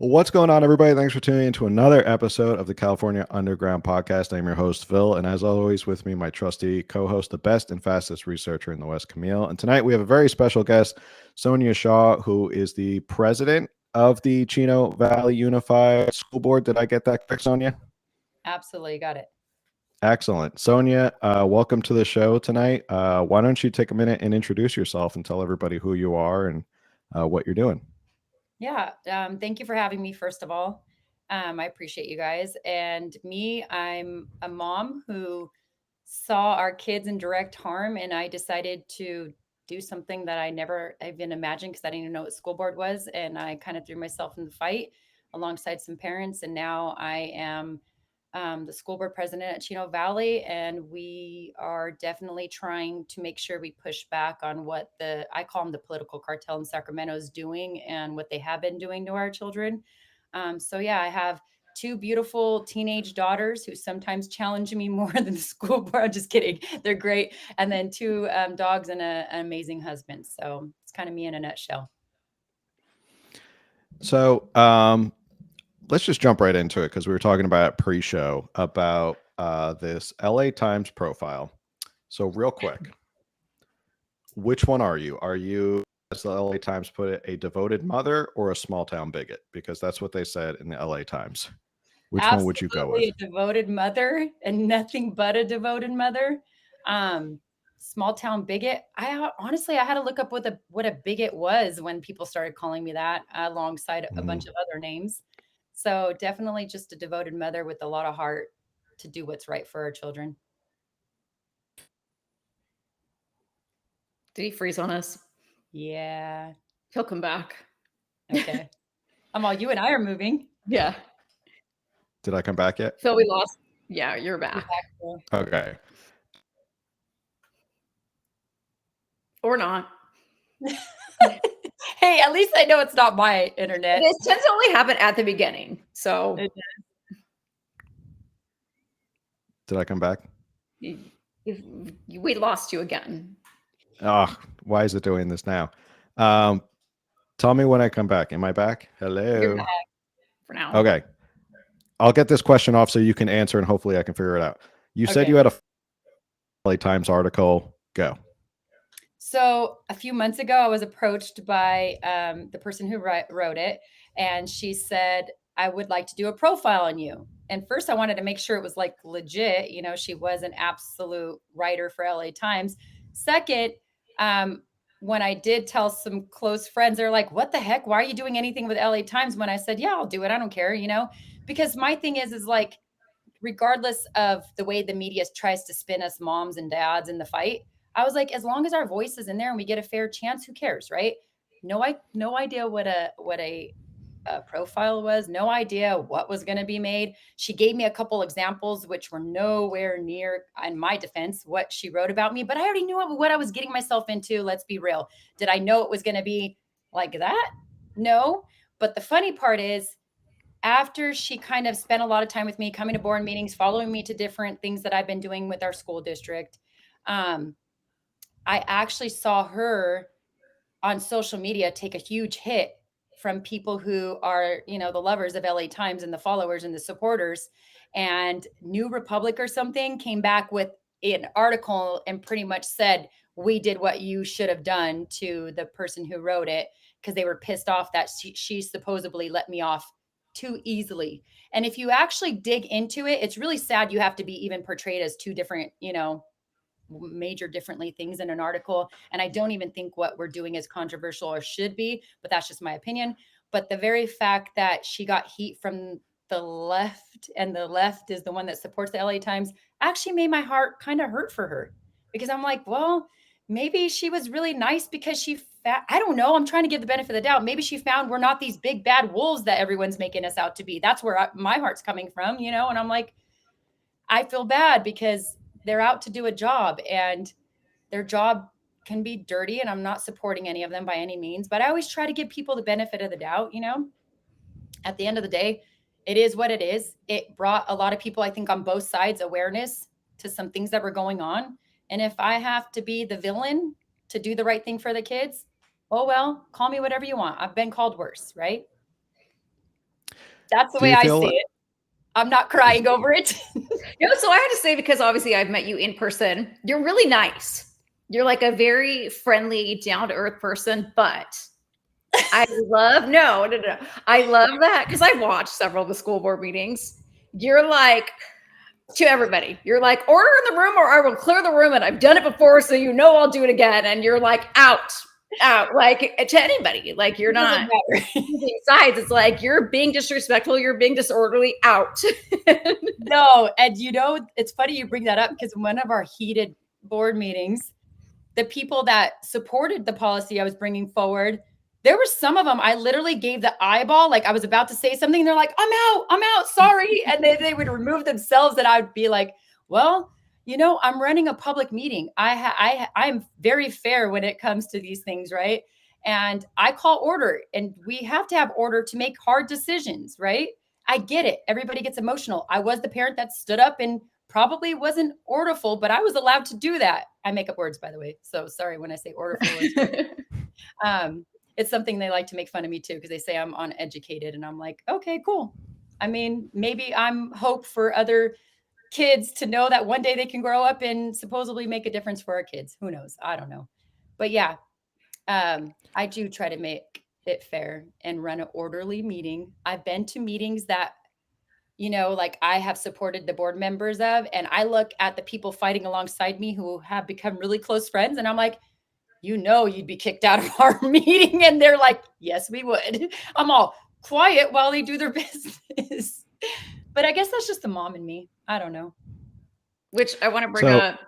What's going on, everybody? Thanks for tuning in to another episode of the California Underground Podcast. I'm your host, Phil, and as always, with me, my trusty co-host, the best and fastest researcher in the West, Camille. And tonight we have a very special guest, Sonja Shaw, who is the president of the Chino Valley Unified School Board. Did I get that correct, Sonja? Absolutely, got it. Excellent. Sonja, welcome to the show tonight. Why don't you take a minute and introduce yourself and tell everybody who you are and what you're doing? Yeah, thank you for having me, first of all. I appreciate you guys. And me, I'm a mom who saw our kids in direct harm, and I decided to do something that I never even imagined because I didn't even know what school board was. And I kind of threw myself in the fight alongside some parents. And now I am the school board president at Chino Valley, and we are definitely trying to make sure we push back on what I call them the political cartel in Sacramento is doing and what they have been doing to our children. So yeah, I have two beautiful teenage daughters who sometimes challenge me more than the school board. I'm just kidding. They're great. And then two dogs and an amazing husband. So it's kind of me in a nutshell. So, let's just jump right into it because we were talking about pre-show about this LA Times profile. So real quick, which one are you? Are you, as the LA Times put it, a devoted mother or a small town bigot? Because that's what they said in the LA Times. Which one would you go with? Absolutely a devoted mother and nothing but a devoted mother. Small town bigot. Honestly, I had to look up what a bigot was when people started calling me that alongside a bunch of other names. So definitely just a devoted mother with a lot of heart to do what's right for our children. Did he freeze on us? Yeah. He'll come back. Okay. You and I are moving. Yeah. Did I come back yet? Phil, we lost. Yeah, you're back. Okay. Or not. Hey, at least I know it's not my internet. This tends to only happen at the beginning. So did I come back? We lost you again. Oh, why is it doing this now? Tell me when I come back. Am I back? Hello. You're back for now. Okay. I'll get this question off so you can answer and hopefully I can figure it out. You said you had a LA Times article. Go. So a few months ago, I was approached by the person who wrote it, and she said, I would like to do a profile on you. And first I wanted to make sure it was like legit. You know, she was an absolute writer for LA Times. Second, when I did tell some close friends, they're like, what the heck? Why are you doing anything with LA Times? When I said, yeah, I'll do it. I don't care, because my thing is like, regardless of the way the media tries to spin us moms and dads in the fight, I was like, as long as our voice is in there and we get a fair chance, who cares, right? No idea what a profile was, no idea what was going to be made. She gave me a couple examples, which were nowhere near, in my defense, what she wrote about me, but I already knew what I was getting myself into. Let's be real. Did I know it was going to be like that? No. But the funny part is, after she kind of spent a lot of time with me, coming to board meetings, following me to different things that I've been doing with our school district, I actually saw her on social media take a huge hit from people who are, the lovers of LA Times and the followers and the supporters. And New Republic or something came back with an article and pretty much said, we did what you should have done to the person who wrote it, because they were pissed off that she supposedly let me off too easily. And if you actually dig into it, it's really sad you have to be even portrayed as two different, major differently things in an article. And I don't even think what we're doing is controversial or should be, but that's just my opinion. But the very fact that she got heat from the left, and the left is the one that supports the LA Times, actually made my heart kind of hurt for her, because I'm like, well, maybe she was really nice because I don't know. I'm trying to give the benefit of the doubt. Maybe she found we're not these big bad wolves that everyone's making us out to be. That's where my heart's coming from, and I'm like, I feel bad because they're out to do a job, and their job can be dirty, and I'm not supporting any of them by any means, but I always try to give people the benefit of the doubt. At the end of the day, it is what it is. It brought a lot of people, I think, on both sides awareness to some things that were going on. And if I have to be the villain to do the right thing for the kids, oh, well, call me whatever you want. I've been called worse, right? That's the Do way you I feel see like- it. I'm not crying over it. So I had to say, because obviously I've met you in person, you're really nice. You're like a very friendly, down to earth person, but I love, no. I love that because I've watched several of the school board meetings. You're like, to everybody, you're like, order in the room or I will clear the room. And I've done it before, so you know I'll do it again. And you're like, out, like to anybody. Like you're It doesn't not matter. choosing sides. It's like you're being disrespectful, you're being disorderly, out. No, and it's funny you bring that up because in one of our heated board meetings, the people that supported the policy I was bringing forward, there were some of them I literally gave the eyeball, like I was about to say something. And they're like, I'm out, sorry. And they would remove themselves. And I would be like, well, I'm running a public meeting. I'm very fair when it comes to these things, right? And I call order, and we have to have order to make hard decisions, right? I get it. Everybody gets emotional. I was the parent that stood up and probably wasn't orderful, but I was allowed to do that. I make up words, by the way. So sorry when I say orderful. It's something they like to make fun of me too, because they say I'm uneducated, and I'm like, okay, cool. I mean, maybe I'm hope for other kids to know that one day they can grow up and supposedly make a difference for our kids. Who knows? I don't know. But yeah, I do try to make it fair and run an orderly meeting. I've been to meetings that like I have supported the board members of, and I look at the people fighting alongside me who have become really close friends, and I'm like, you'd be kicked out of our meeting. And they're like, yes, we would. I'm all quiet while they do their business. But I guess that's just the mom in me. I don't know. Which I want to bring up.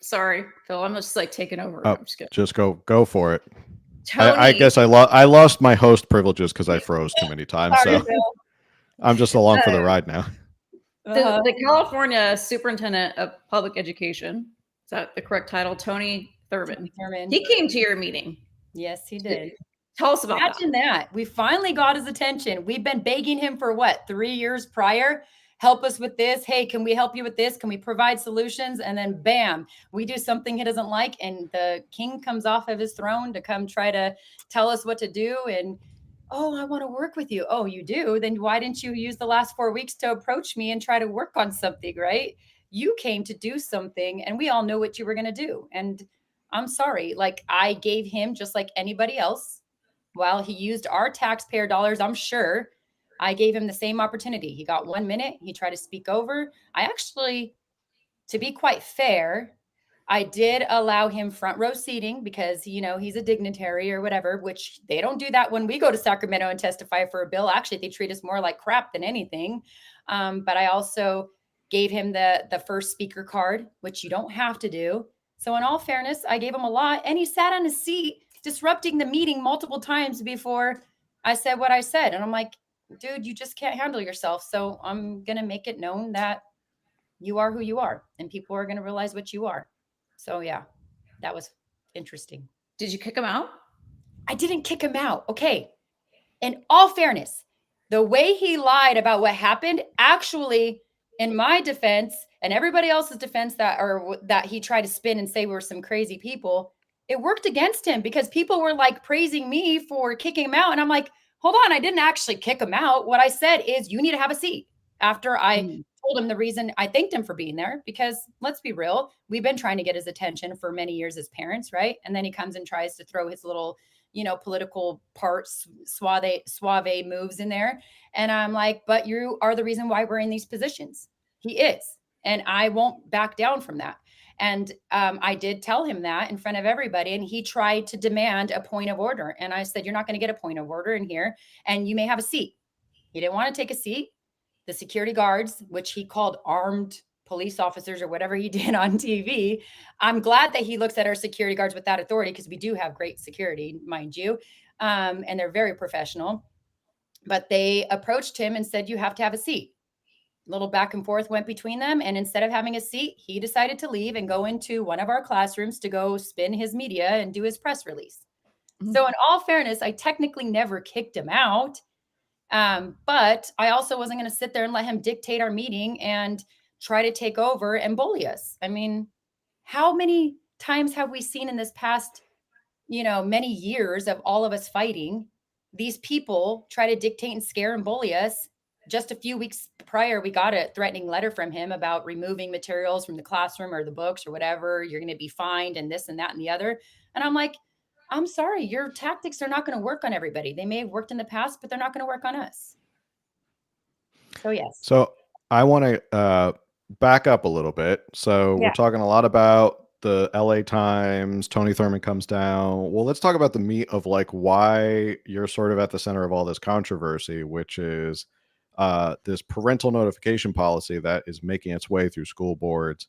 Sorry, Phil. I'm just like taking over. Oh, I'm just kidding. just go for it. Tony, I guess I lost my host privileges because I froze too many times. Sorry, So Bill. I'm just along for the ride now. the California Superintendent of Public Education, is that the correct title? Tony Thurman. He came to your meeting. Yes, he did. Tell us about Imagine that. We finally got his attention. We've been begging him for 3 years prior. Help us with this. Hey, can we help you with this? Can we provide solutions? And then bam, we do something he doesn't like. And the king comes off of his throne to come try to tell us what to do. And, oh, I want to work with you. Oh, you do? Then why didn't you use the last 4 weeks to approach me and try to work on something, right? You came to do something and we all know what you were going to do. And I'm sorry. Like I gave him just like anybody else. While he used our taxpayer dollars, I'm sure I gave him the same opportunity. He got 1 minute. He tried to speak over. I actually, to be quite fair, I did allow him front row seating because, he's a dignitary or whatever, which they don't do that when we go to Sacramento and testify for a bill. Actually, they treat us more like crap than anything. But I also gave him the first speaker card, which you don't have to do. So in all fairness, I gave him a lot, and he sat on his seat disrupting the meeting multiple times before I said what I said. And I'm like, dude, you just can't handle yourself. So I'm going to make it known that you are who you are, and people are going to realize what you are. So yeah, that was interesting. Did you kick him out? I didn't kick him out. Okay. In all fairness, the way he lied about what happened, actually, in my defense and everybody else's defense that he tried to spin and say we're some crazy people, it worked against him because people were like praising me for kicking him out. And I'm like, hold on, I didn't actually kick him out. What I said is you need to have a seat. After I told him the reason, I thanked him for being there, because let's be real, we've been trying to get his attention for many years as parents, right? And then he comes and tries to throw his little, political parts, suave moves in there. And I'm like, but you are the reason why we're in these positions. He is. And I won't back down from that. And I did tell him that in front of everybody, and he tried to demand a point of order. And I said, you're not going to get a point of order in here, and you may have a seat. He didn't want to take a seat. The security guards, which he called armed police officers or whatever he did on TV. I'm glad that he looks at our security guards with that authority, because we do have great security, mind you. And they're very professional. But they approached him and said, you have to have a seat. Little back and forth went between them. And instead of having a seat, he decided to leave and go into one of our classrooms to go spin his media and do his press release. So in all fairness, I technically never kicked him out. But I also wasn't going to sit there and let him dictate our meeting and try to take over and bully us. I mean, how many times have we seen in this past, many years of all of us fighting, these people try to dictate and scare and bully us? just a few weeks prior, we got a threatening letter from him about removing materials from the classroom or the books or whatever. You're going to be fined and this and that and the other. And I'm like, I'm sorry, your tactics are not going to work on everybody. They may have worked in the past, but they're not going to work on us. So yes. So I want to back up a little bit. So we're Yeah. talking a lot about the LA Times, Tony Thurman comes down. Well, let's talk about the meat of like why you're sort of at the center of all this controversy, which is this parental notification policy that is making its way through school boards.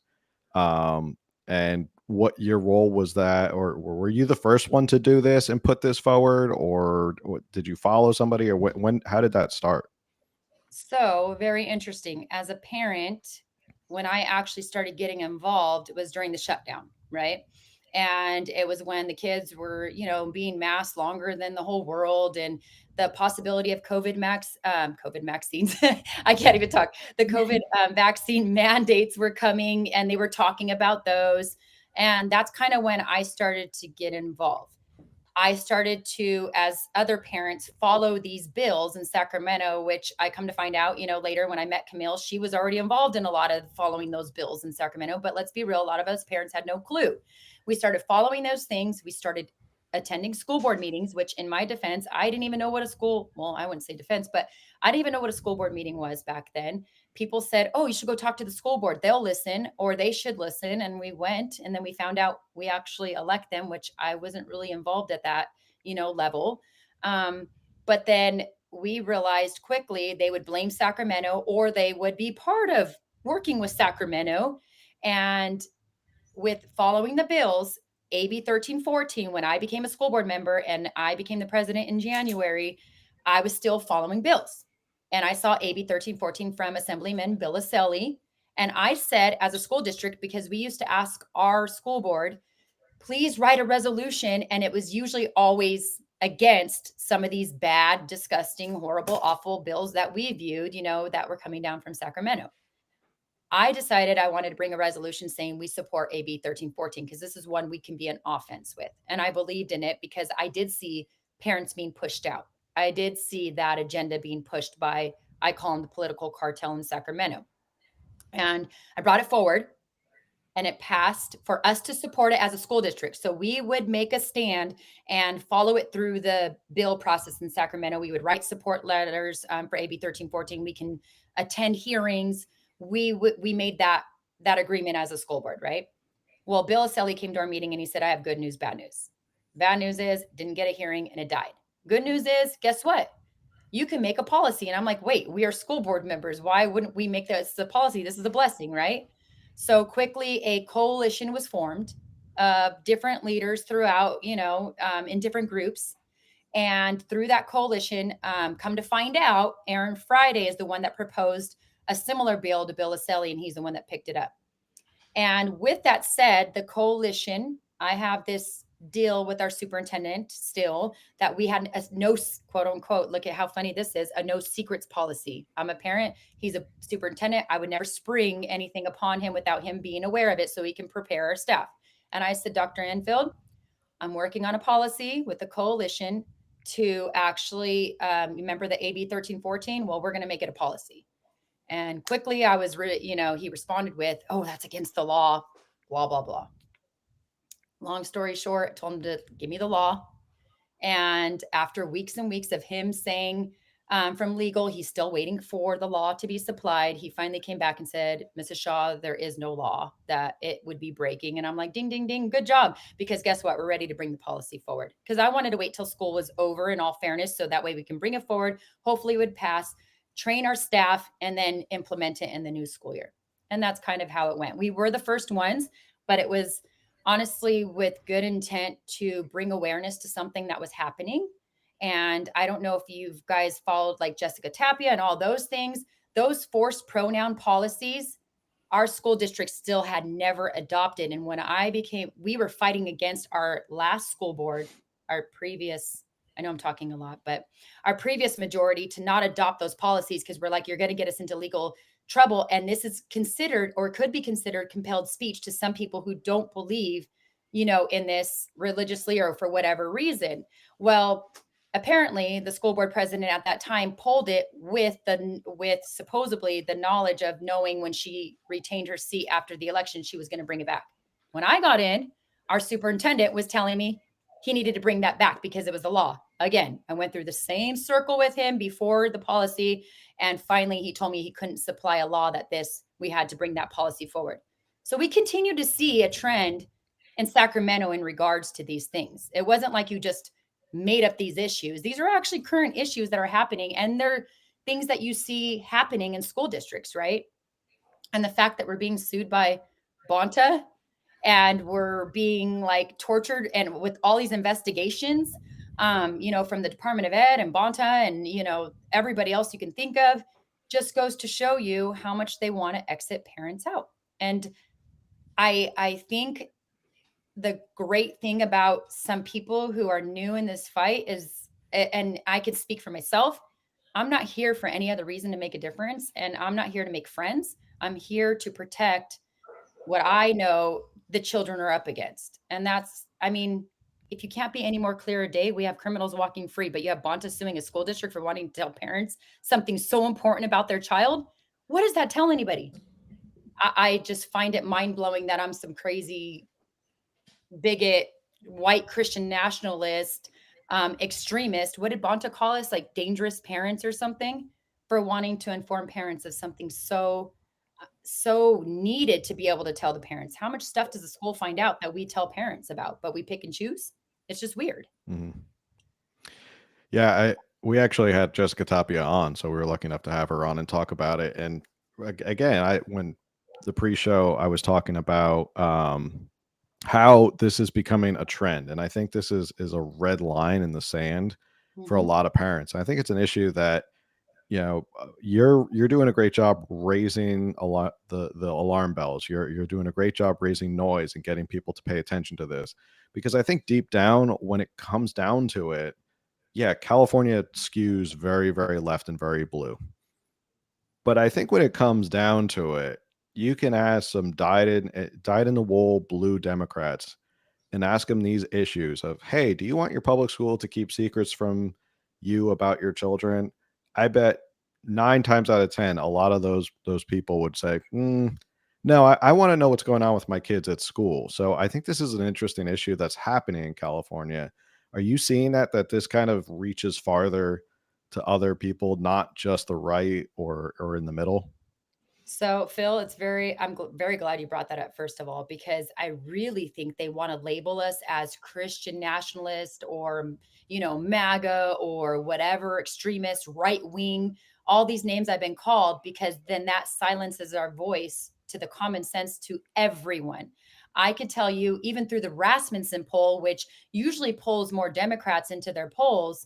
And what your role was that, or were you the first one to do this and put this forward, or did you follow somebody, or when how did that start? So very interesting. As a parent, when I actually started getting involved, it was during the shutdown, right? And it was when the kids were, being masked longer than the whole world, and the possibility of COVID vaccines. I can't even talk. The COVID vaccine mandates were coming, and they were talking about those. And that's kind of when I started to get involved. I started to, as other parents, follow these bills in Sacramento, which I come to find out, later when I met Camille, she was already involved in a lot of following those bills in Sacramento. But let's be real, a lot of us parents had no clue. We started following those things. We started attending school board meetings, which in my defense, I didn't even know what I wouldn't say defense, but I didn't even know what a school board meeting was back then. People said, oh, you should go talk to the school board. They'll listen, or they should listen. And we went, and then we found out we actually elect them, which I wasn't really involved at that, level. But then we realized quickly they would blame Sacramento, or they would be part of working with Sacramento. And with following the bills, AB 1314, when I became a school board member and I became the president in January, I was still following bills. And I saw AB 1314 from Assemblyman Bill Aselli. And I said, as a school district, because we used to ask our school board, please write a resolution. And it was usually always against some of these bad, disgusting, horrible, awful bills that we viewed, that were coming down from Sacramento. I decided I wanted to bring a resolution saying we support AB 1314 because this is one we can be an offense with. And I believed in it because I did see parents being pushed out. I did see that agenda being pushed by, I call them the political cartel in Sacramento. And I brought it forward, and it passed for us to support it as a school district. So we would make a stand and follow it through the bill process in Sacramento. We would write support letters for AB 1314. We can attend hearings. We made that agreement as a school board, right? Well, Bill Aselli came to our meeting and he said, I have good news, bad news. Bad news is didn't get a hearing and it died. Good news is, guess what? You can make a policy. And I'm like, wait, we are school board members. Why wouldn't we make this a policy? This is a blessing, right? So quickly a coalition was formed of different leaders throughout, in different groups. And through that coalition, come to find out, Aaron Friday is the one that proposed a similar bill to Bill Aselli, and he's the one that picked it up. And with that said, the coalition, I have this deal with our superintendent still that we had a no, quote unquote, look at how funny this is, a no secrets policy. I'm a parent. He's a superintendent. I would never spring anything upon him without him being aware of it so he can prepare our staff. And I said, Dr. Enfield, I'm working on a policy with the coalition to actually, remember the AB 1314? Well, we're going to make it a policy. And quickly I was, he responded with, oh, that's against the law, blah, blah, blah. Long story short, I told him to give me the law. And after weeks and weeks of him saying from legal, he's still waiting for the law to be supplied. He finally came back and said, Mrs. Shaw, there is no law that it would be breaking. And I'm like, ding, ding, ding. Good job. Because guess what? We're ready to bring the policy forward. Because I wanted to wait till school was over in all fairness. So that way we can bring it forward. Hopefully it would pass, train our staff, and then implement it in the new school year. And that's kind of how it went. We were the first ones, but it was honestly with good intent to bring awareness to something that was happening. And I don't know if you guys followed like Jessica Tapia and all those things, those forced pronoun policies, our school district still had never adopted. And when we were fighting against our last school board, our previous, I know I'm talking a lot, but our previous majority to not adopt those policies because we're like, you're going to get us into legal trouble. And this is considered or could be considered compelled speech to some people who don't believe, in this religiously or for whatever reason. Well, apparently the school board president at that time pulled it with supposedly the knowledge of knowing when she retained her seat after the election, she was going to bring it back. When I got in, our superintendent was telling me he needed to bring that back because it was the law. Again, I went through the same circle with him before the policy. And finally, he told me he couldn't supply a law that we had to bring that policy forward. So we continue to see a trend in Sacramento in regards to these things. It wasn't like you just made up these issues. These are actually current issues that are happening, and they're things that you see happening in school districts, right? And the fact that we're being sued by Bonta and we're being like tortured, and with all these investigations, from the Department of Ed and Bonta and, everybody else you can think of, just goes to show you how much they want to exit parents out. And I think the great thing about some people who are new in this fight is, and I can speak for myself, I'm not here for any other reason to make a difference. And I'm not here to make friends. I'm here to protect what I know the children are up against. And if you can't be any more clear a day, we have criminals walking free, but you have Bonta suing a school district for wanting to tell parents something so important about their child. What does that tell anybody? I just find it mind blowing that I'm some crazy bigot, white Christian nationalist, extremist. What did Bonta call us? Like dangerous parents or something, for wanting to inform parents of something so needed to be able to tell the parents. How much stuff does the school find out that we tell parents about, but we pick and choose? It's just weird. Mm-hmm. Yeah, we actually had Jessica Tapia on, so we were lucky enough to have her on and talk about it. And again, when the pre-show, I was talking about how this is becoming a trend, and I think this is a red line in the sand for a lot of parents. I think it's an issue that you're doing a great job raising a lot the alarm bells. You're doing a great job raising noise and getting people to pay attention to this, because I think deep down, when it comes down to it, yeah, California skews very, very left and very blue. But I think when it comes down to it, you can ask some dyed in the wool blue Democrats and ask them these issues of, hey, do you want your public school to keep secrets from you about your children? I bet 9 times out of 10, a lot of those people would say, no, I want to know what's going on with my kids at school. So I think this is an interesting issue that's happening in California. Are you seeing that this kind of reaches farther to other people, not just the right or in the middle? So, Phil, I'm very glad you brought that up, first of all, because I really think they want to label us as Christian nationalist or, MAGA or whatever, extremist, right wing, all these names I've been called, because then that silences our voice to the common sense to everyone. I could tell you, even through the Rasmussen poll, which usually polls more Democrats into their polls,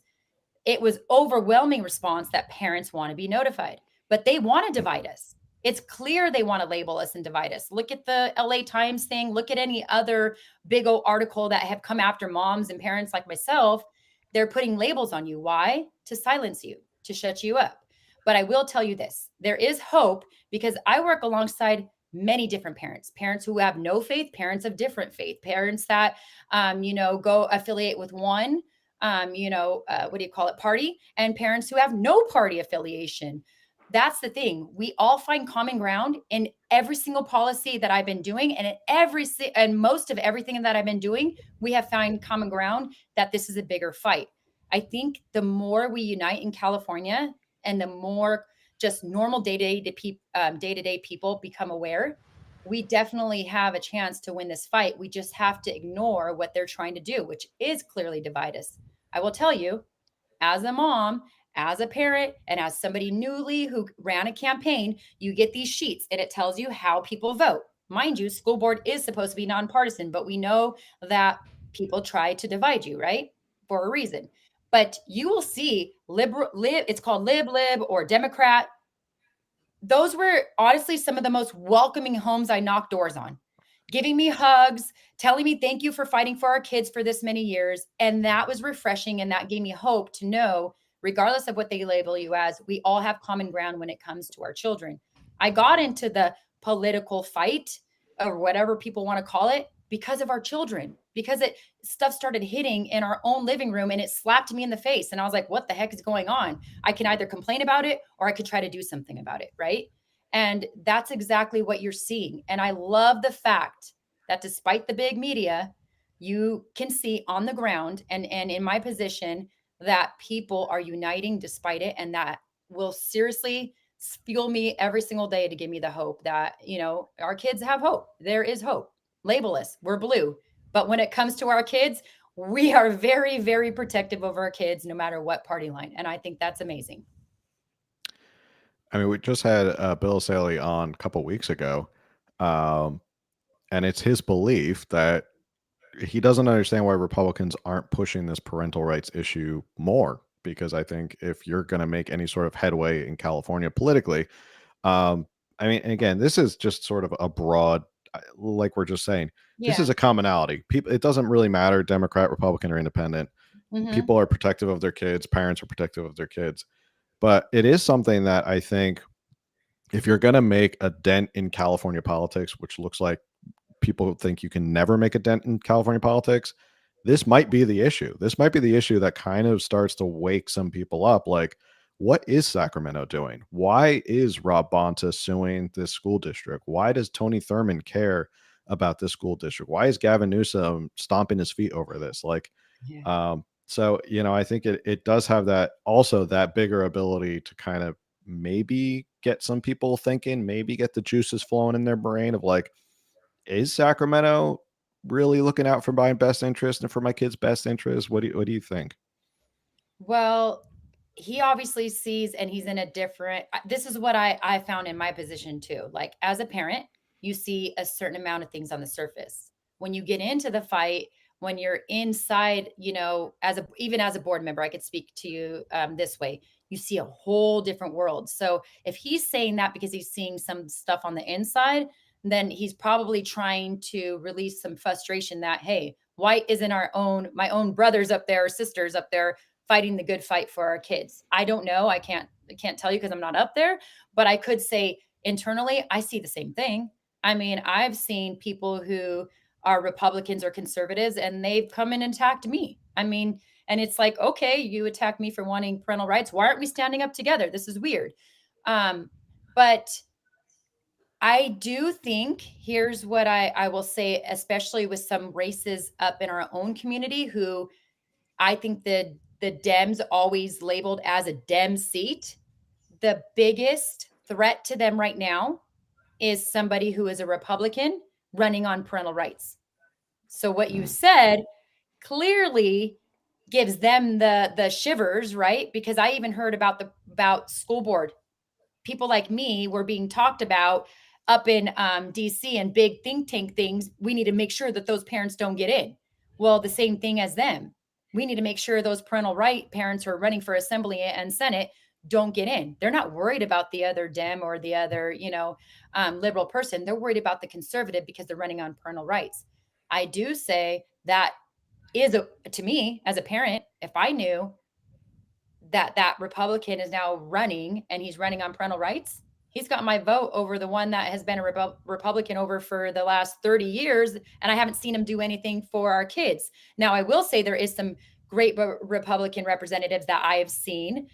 it was overwhelming response that parents want to be notified, but they want to divide us. It's clear they want to label us and divide us. Look at the LA Times thing. Look at any other big old article that have come after moms and parents like myself. They're putting labels on you. Why? To silence you, to shut you up. But I will tell you this, there is hope, because I work alongside many different parents who have no faith, parents of different faith, parents that, go affiliate with one, party, and parents who have no party affiliation. That's the thing. We all find common ground in every single policy that I've been doing, and in most of everything that I've been doing, we have found common ground that this is a bigger fight. I think the more we unite in California, and the more just normal day-to-day people become aware, we definitely have a chance to win this fight. We just have to ignore what they're trying to do, which is clearly divide us. I will tell you, as a mom, as a parent, and as somebody newly who ran a campaign, you get these sheets and it tells you how people vote. Mind you, school board is supposed to be nonpartisan, but we know that people try to divide you, right? For a reason. But you will see it's called lib or Democrat. Those were honestly some of the most welcoming homes I knocked doors on, giving me hugs, telling me thank you for fighting for our kids for this many years. And that was refreshing. And that gave me hope to know, regardless of what they label you as, we all have common ground when it comes to our children. I got into the political fight, or whatever people want to call it, because of our children, because it stuff started hitting in our own living room and it slapped me in the face. And I was like, what the heck is going on? I can either complain about it or I could try to do something about it. Right. And that's exactly what you're seeing. And I love the fact that despite the big media, you can see on the ground and in my position that people are uniting despite it. And that will seriously fuel me every single day to give me the hope that, our kids have hope. There is hope. Label us, we're blue. But when it comes to our kids, we are very, very protective of our kids, no matter what party line. And I think that's amazing. I mean, we just had Bill Saley on a couple weeks ago, um, and it's his belief that he doesn't understand why Republicans aren't pushing this parental rights issue more. Because I think if you're going to make any sort of headway in California politically, I mean, and again, this is just sort of a broad, like we're just saying, this Yeah. is a commonality. People, it doesn't really matter, Democrat, Republican, or independent. People are protective of their kids. Parents are protective of their kids. But it is something that I think if you're going to make a dent in California politics, which looks like people think you can never make a dent in California politics, this might be the issue. This might be the issue that kind of starts to wake some people up. Like, what is Sacramento doing? Why is Rob Bonta suing this school district? Why does Tony Thurmond care about this school district? Why is Gavin Newsom stomping his feet over this? Like, Yeah. so, I think it does have that also that bigger ability to kind of maybe get some people thinking, maybe get the juices flowing in their brain of like, is Sacramento really looking out for my best interest and for my kids' best interest? What do you think? Well, he obviously sees, and he's in a different, this is what I found in my position too. Like as a parent, you see a certain amount of things on the surface. When you get into the fight, when you're inside, even as a board member, I could speak to you this way. You see a whole different world. So if he's saying that because he's seeing some stuff on the inside, then he's probably trying to release some frustration that, hey, why isn't my own brothers up there or sisters up there fighting the good fight for our kids? I don't know. I can't tell you because I'm not up there, but I could say internally, I see the same thing. I mean, I've seen people who are Republicans or conservatives and they've come and attacked me. I mean, and it's like, okay, you attack me for wanting parental rights. Why aren't we standing up together? This is weird. But I do think here's what I will say, especially with some races up in our own community who I think the Dems always labeled as a Dem seat. The biggest threat to them right now is somebody who is a Republican running on parental rights. So what you said clearly gives them the shivers, right? Because I even heard about school board. People like me were being talked about up in DC and big think tank things. We need to make sure that those parents don't get in. Well, the same thing as them. We need to make sure those parental right parents who are running for assembly and Senate don't get in. They're not worried about the other Dem or the other, liberal person. They're worried about the conservative because they're running on parental rights. I do say that to me as a parent, if I knew that Republican is now running and he's running on parental rights, he's got my vote over the one that has been a Republican over for the last 30 years. And I haven't seen him do anything for our kids. Now, I will say there is some great Republican representatives that I have seen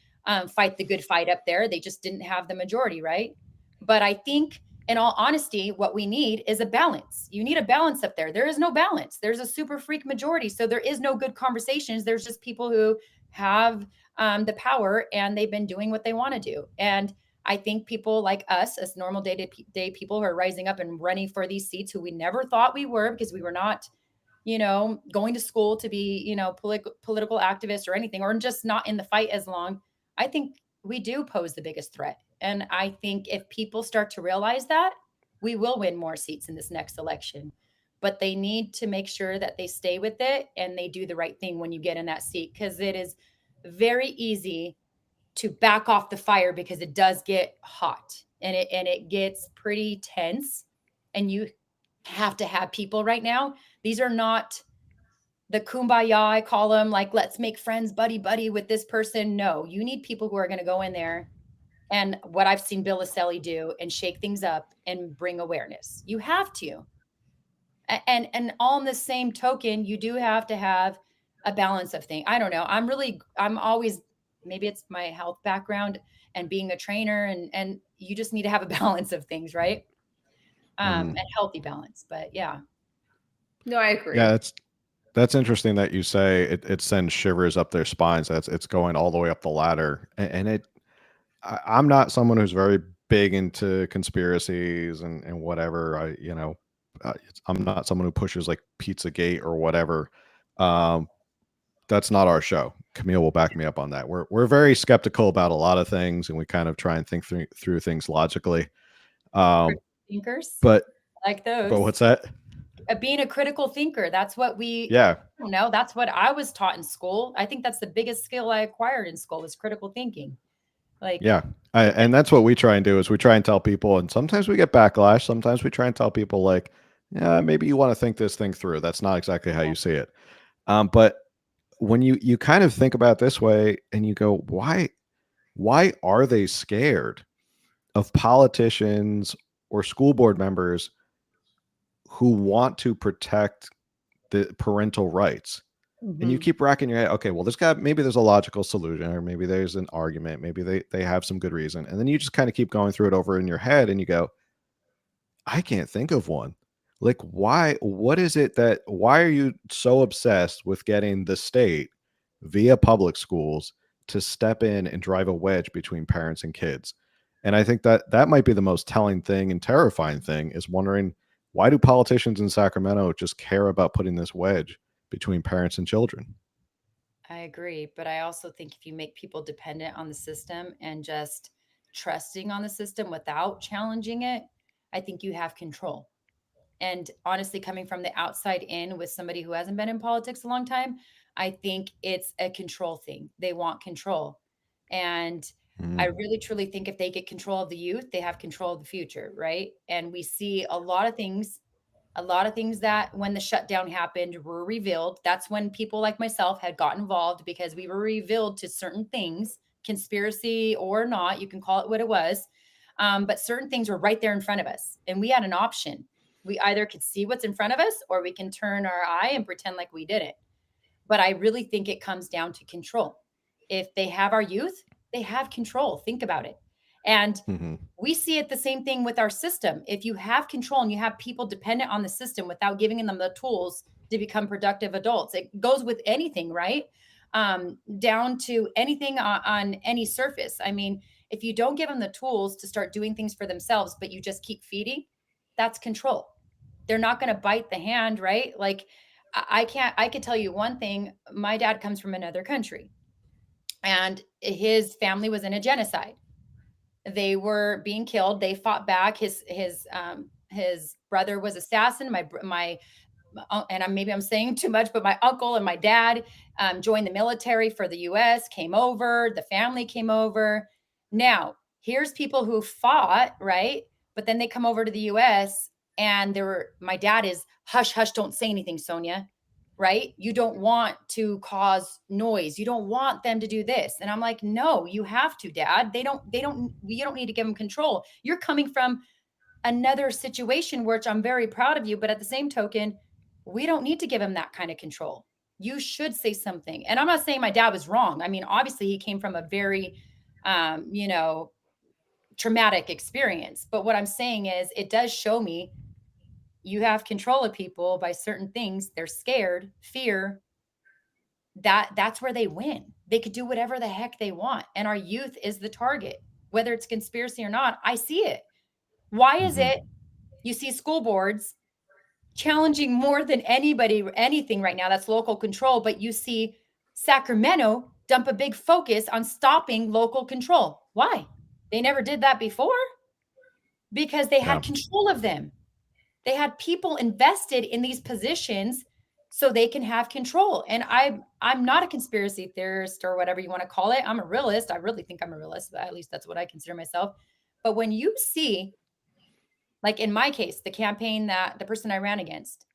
fight the good fight up there. They just didn't have the majority, right? But I think, in all honesty, what we need is a balance. You need a balance up there. There is no balance. There's a super freak majority. So there is no good conversations. There's just people who have the power and they've been doing what they want to do. And I think people like us, as normal day people who are rising up and running for these seats who we never thought we were because we were not, going to school to be, political activists or anything, or just not in the fight as long. I think we do pose the biggest threat. And I think if people start to realize that, we will win more seats in this next election. But they need to make sure that they stay with it and they do the right thing when you get in that seat, because it is very easy to back off the fire because it does get hot and it gets pretty tense. And you have to have people right now. These are not the kumbaya, I call them, like, let's make friends, buddy with this person. No, you need people who are going to go in there and what I've seen Bill Aselli do and shake things up and bring awareness. You have to. And on the same token, you do have to have a balance of things. I don't know. I'm always, maybe it's my health background and being a trainer, and you just need to have a balance of things, right? Mhm. And healthy balance. But yeah. No, I Yeah, agree. that's interesting that you say it sends shivers up their spines. It's going all the way up the ladder, and I'm not someone who's very big into conspiracies and whatever. I'm not someone who pushes like Pizzagate or whatever. Um, that's not our show. Camille will back me up on that. We're very skeptical about a lot of things, and we kind of try and think through things logically. Um, Critical thinkers, but I like but those. what's that? Being a critical thinker, that's what Yeah, I don't know, that's what I was taught in school. I think that's the biggest skill I acquired in school was critical thinking. Like, yeah. And that's what we try and do is we try and tell people, and sometimes we get backlash. Sometimes we try and tell people like, yeah, maybe you want to think this thing through. That's not exactly how you see it. But when you kind of think about it this way and you go, why are they scared of politicians or school board members who want to protect the parental rights? And you Mhm. keep racking your head, okay, well, maybe there's a logical solution, or maybe there's an argument, maybe they have some good reason. And then you just kind of keep going through it over in your head and you go, I can't think of one. Like, what is it why are you so obsessed with getting the state via public schools to step in and drive a wedge between parents and kids? And I think that might be the most telling thing and terrifying thing is wondering, why do politicians in Sacramento just care about putting this wedge between parents and children? I agree, but I also think if you make people dependent on the system and just trusting on the system without challenging it, I think you have control. And honestly, coming from the outside in with somebody who hasn't been in politics a long time, I think it's a control thing. They want control. And I Mm, really truly think if they get control of the youth, they have control of the future, right? And we see a lot of things that when the shutdown happened were revealed. That's when people like myself had got involved because we were revealed to certain things, conspiracy or not, you can call it what it was. But certain things were right there in front of us, and we had an option. We either could see what's in front of us or we can turn our eye and pretend like we didn't. But I really think it comes down to control. If they have our youth, they have control. Think about it. And mhm, we see it the same thing with our system. If you have control and you have people dependent on the system without giving them the tools to become productive adults, it goes with anything, right? Down to anything on any surface. I mean, if you don't give them the tools to start doing things for themselves, but you just keep feeding, that's control. They're not going to bite the hand, right? Like, I can't, I could tell you one thing. My dad comes from another country and his family was in a genocide. They were being killed. They fought back. His brother was assassin. And maybe I'm saying too much, but my uncle and my dad joined the military for the U.S. Came over. The family came over. Now here's people who fought, right? But then they come over to the U.S. and my dad is hush hush, don't say anything, Sonja. Right? You don't want to cause noise. You don't want them to do this. And I'm like, no, you have to, Dad. You don't need to give them control. You're coming from another situation, which I'm very proud of you. But at the same token, we don't need to give him that kind of control. You should say something. And I'm not saying my dad was wrong. I mean, obviously, he came from a very, um, you know, traumatic experience. But what I'm saying is, it does show me you have control of people by certain things. They're scared, fear, that's where they win. They could do whatever the heck they want. And our youth is the target, whether it's conspiracy or not. I see it. Why is mhm. it you see school boards challenging more than anybody, anything right now that's local control, but you see Sacramento dump a big focus on stopping local control? Why? They never did that before because they Yeah. had control of them. They had people invested in these positions so they can have control. And I'm not a conspiracy theorist or whatever you want to call it. I'm a realist. I really think I'm a realist. At least that's what I consider myself. But when you see, like in my case, the campaign that the person I ran against,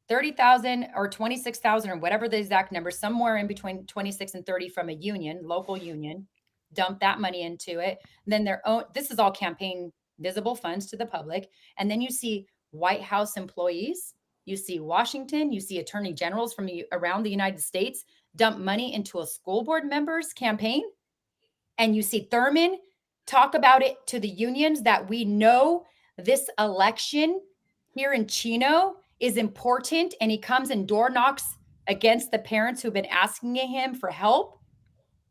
30,000 or 26,000 or whatever the exact number, somewhere in between 26 and 30 from a union, local union, dump that money into it. Then their own, this is all campaign visible funds to the public. And then you see White House employees. You see Washington, you see attorney generals from around the United States dump money into a school board member's campaign. And you see Thurman talk about it to the unions that we know this election here in Chino is important. And he comes and door knocks against the parents who've been asking him for help.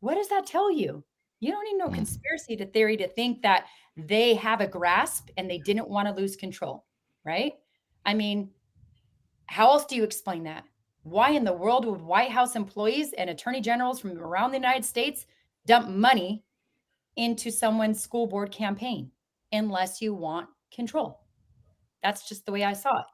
What does that tell you? You don't need no conspiracy to theory to think that they have a grasp and they didn't want to lose control, right? I mean, how else do you explain that? Why in the world would White House employees and attorney generals from around the United States dump money into someone's school board campaign unless you want control? That's just the way I saw it.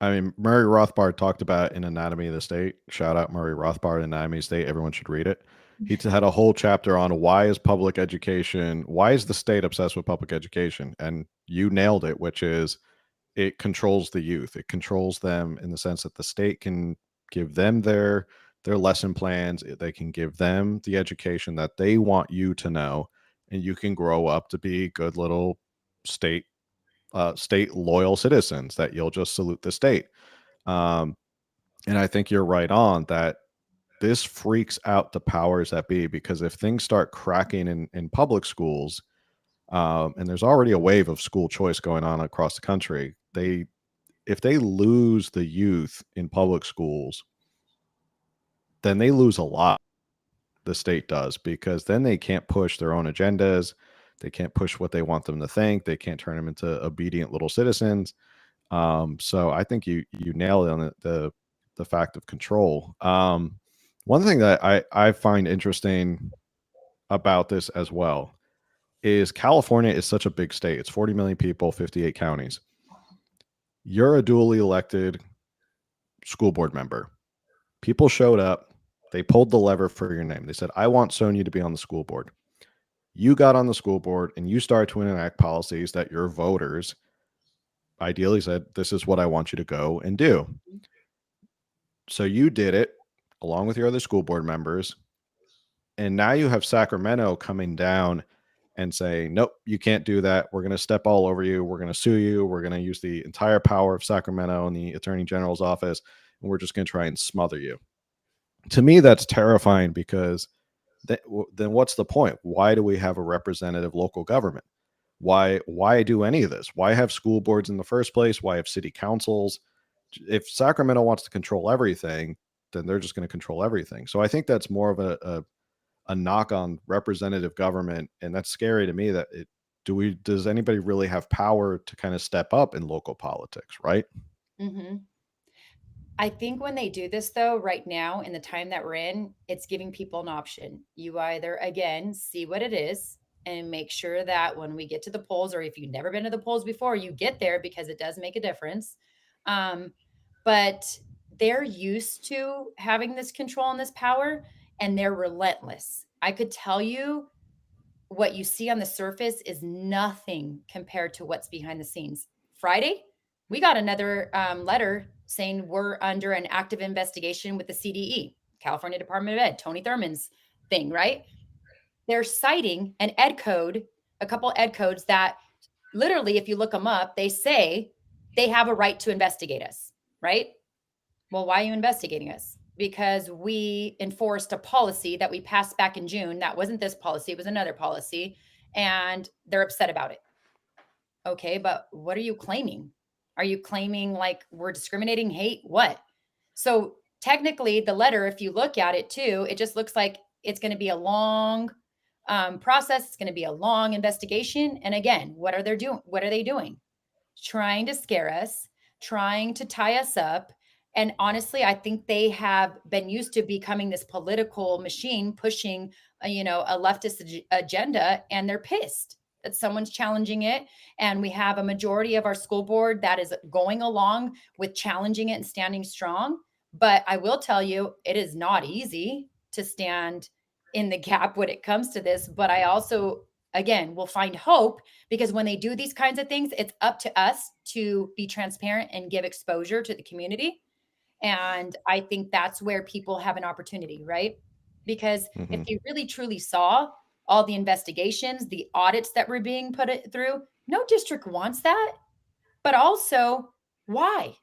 I mean, Murray Rothbard talked about in Anatomy of the State. Shout out Murray Rothbard, Anatomy of the State. Everyone should read it. He had a whole chapter on why is the state obsessed with public education? And you nailed it, which is it controls the youth. It controls them in the sense that the state can give them their lesson plans. They can give them the education that they want you to know, and you can grow up to be good little state loyal citizens that you'll just salute the state. And I think you're right on that. This freaks out the powers that be, because if things start cracking in public schools, and there's already a wave of school choice going on across the country, if they lose the youth in public schools, then they lose a lot. The state does, because then they can't push their own agendas. They can't push what they want them to think. They can't turn them into obedient little citizens. So I think you nailed it on the fact of control. One thing that I find interesting about this as well is California is such a big state. It's 40 million people, 58 counties. You're a duly elected school board member. People showed up. They pulled the lever for your name. They said, I want Sonja to be on the school board. You got on the school board and you started to enact policies that your voters ideally said, this is what I want you to go and do. So you did it along with your other school board members. And now you have Sacramento coming down and saying, nope, you can't do that. We're going to step all over you. We're going to sue you. We're going to use the entire power of Sacramento and the attorney general's office. And we're just going to try and smother you. To me, that's terrifying, because then what's the point? Why do we have a representative local government? Why do any of this? Why have school boards in the first place? Why have city councils? If Sacramento wants to control everything, then they're just going to control everything. So I think that's more of a knock on representative government, and that's scary to me. That does anybody really have power to kind of step up in local politics, right? Mm-hmm. I think when they do this, though, right now in the time that we're in, it's giving people an option. You either, again, see what it is and make sure that when we get to the polls, or if you've never been to the polls before, you get there, because it does make a difference. But they're used to having this control and this power, and they're relentless. I could tell you what you see on the surface is nothing compared to what's behind the scenes. Friday, we got another letter saying we're under an active investigation with the CDE, California Department of Ed, Tony Thurman's thing, right? They're citing an ed code, a couple ed codes that literally, if you look them up, they say they have a right to investigate us, right? Well, why are you investigating us? Because we enforced a policy that we passed back in June. That wasn't this policy, it was another policy, and they're upset about it. Okay, but what are you claiming? Are you claiming like we're discriminating, hate? What? So technically, the letter, if you look at it too, it just looks like it's going to be a long process. It's going to be a long investigation. And again, what are they doing? What are they doing? Trying to scare us, trying to tie us up. And honestly, I think they have been used to becoming this political machine, pushing, a leftist agenda, and they're pissed that someone's challenging it. And we have a majority of our school board that is going along with challenging it and standing strong. But I will tell you, it is not easy to stand in the gap when it comes to this. But I also, again, will find hope, because when they do these kinds of things, it's up to us to be transparent and give exposure to the community. And I think that's where people have an opportunity, right? Because if you really truly saw all the investigations, the audits that were being put through, no district wants that. But also, Why?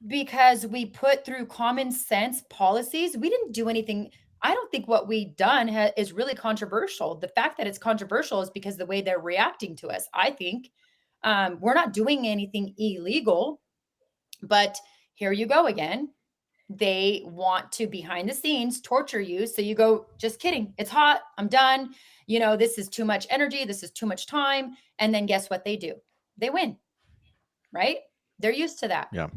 Because we put through common sense policies. We didn't do anything. I don't think what we done is really controversial. The fact that it's controversial is because the way they're reacting to us. I think we're not doing anything illegal, but here you go again. They want to behind the scenes torture you. So you go, just kidding. It's hot. I'm done. This is too much energy. This is too much time. And then guess what they do? They win, right? They're used to that. Yeah.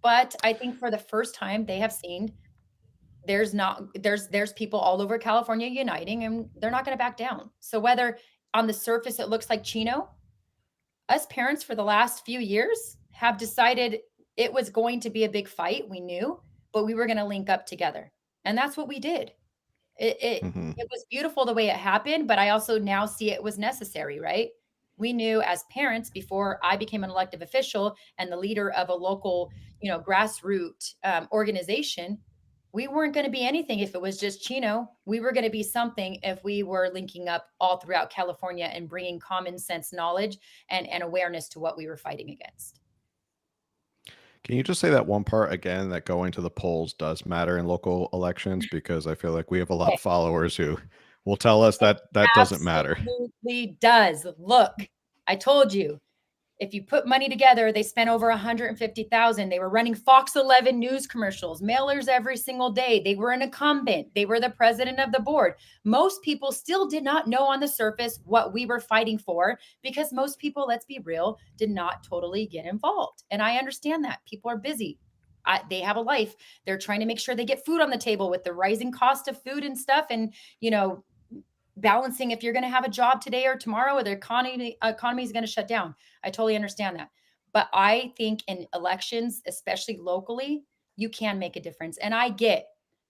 But I think for the first time they have seen there's people all over California uniting and they're not going to back down. So whether on the surface it looks like Chino, us parents for the last few years have decided it was going to be a big fight. We knew, but we were going to link up together. And that's what we did. It was beautiful the way it happened, but I also now see it was necessary, right? We knew as parents before I became an elected official and the leader of a local, grassroots organization, we weren't going to be anything if it was just Chino. We were going to be something if we were linking up all throughout California and bringing common sense knowledge and awareness to what we were fighting against. Can you just say that one part again, that going to the polls does matter in local elections? Because I feel like we have a lot Okay. of followers who will tell us that doesn't matter. Absolutely does. Look, I told you, if you put money together, they spent over 150,000. They were running Fox 11 news commercials, mailers every single day. They were an incumbent. They were the president of the board. Most people still did not know on the surface what we were fighting for because most people, let's be real, did not totally get involved. And I understand that. People are busy. They have a life. They're trying to make sure they get food on the table with the rising cost of food and stuff. And, balancing if you're going to have a job today or tomorrow or the economy is going to shut down. I totally understand that. But I think in elections, especially locally, you can make a difference. And I get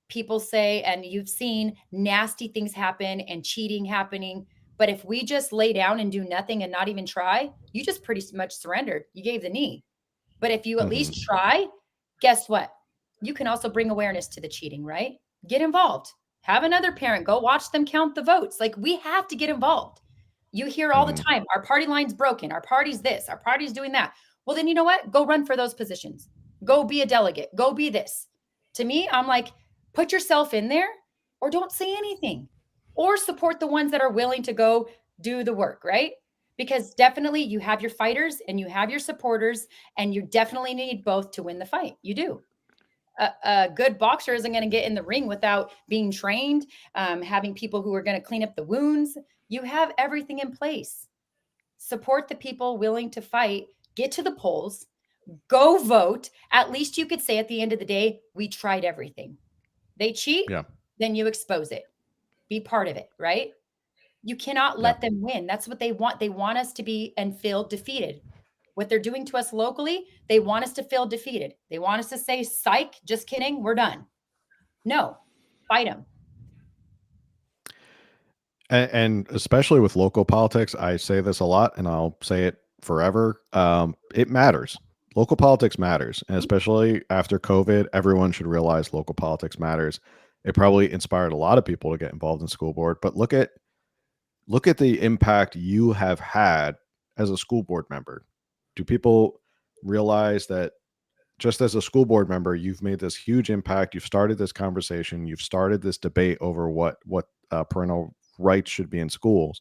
people say, and you've seen nasty things happen and cheating happening. But if we just lay down and do nothing and not even try, you just pretty much surrendered. You gave the knee. But if you at least try, guess what? You can also bring awareness to the cheating, right? Get involved. Have another parent go watch them count the votes. Like, we have to get involved. You hear all the time, our party line's broken. Our party's this, our party's doing that. Well, then you know what? Go run for those positions. Go be a delegate. Go be this. To me, I'm like, put yourself in there or don't say anything or support the ones that are willing to go do the work, right? Because definitely you have your fighters and you have your supporters, and you definitely need both to win the fight. You do. A good boxer isn't going to get in the ring without being trained, having people who are going to clean up the wounds. You have everything in place. Support the people willing to fight, get to the polls, go vote. At least you could say at the end of the day, we tried everything. They cheat, then you expose it. Be part of it, right? You cannot let them win. That's what they want. They want us to be and feel defeated. What they're doing to us locally, they want us to feel defeated. They want us to say, psych, just kidding, we're done. No, fight them. And especially with local politics, I say this a lot and I'll say it forever. It matters. Local politics matters. And especially after COVID, everyone should realize local politics matters. It probably inspired a lot of people to get involved in school board, but look at the impact you have had as a school board member. Do people realize that just as a school board member, you've made this huge impact? You've started this conversation. You've started this debate over what parental rights should be in schools.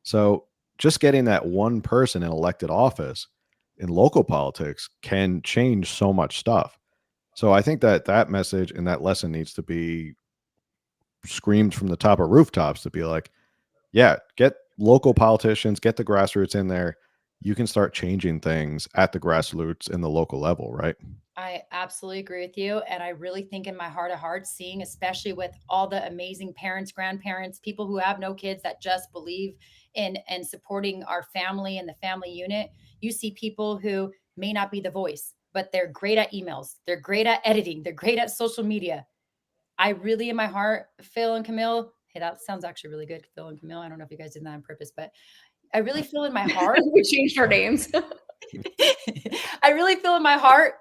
So just getting that one person in elected office in local politics can change so much stuff. So I think that message and that lesson needs to be screamed from the top of rooftops, to be like, yeah, get local politicians, get the grassroots in there. You can start changing things at the grassroots in the local level, right? I absolutely agree with you. And I really think in my heart of hearts, seeing, especially with all the amazing parents, grandparents, people who have no kids that just believe in and supporting our family and the family unit, you see people who may not be the voice, but they're great at emails. They're great at editing. They're great at social media. I really, in my heart, Phil and Camille, hey, that sounds actually really good, Phil and Camille. I don't know if you guys did that on purpose, but I really feel in my heart. We changed our names. I really feel in my heart,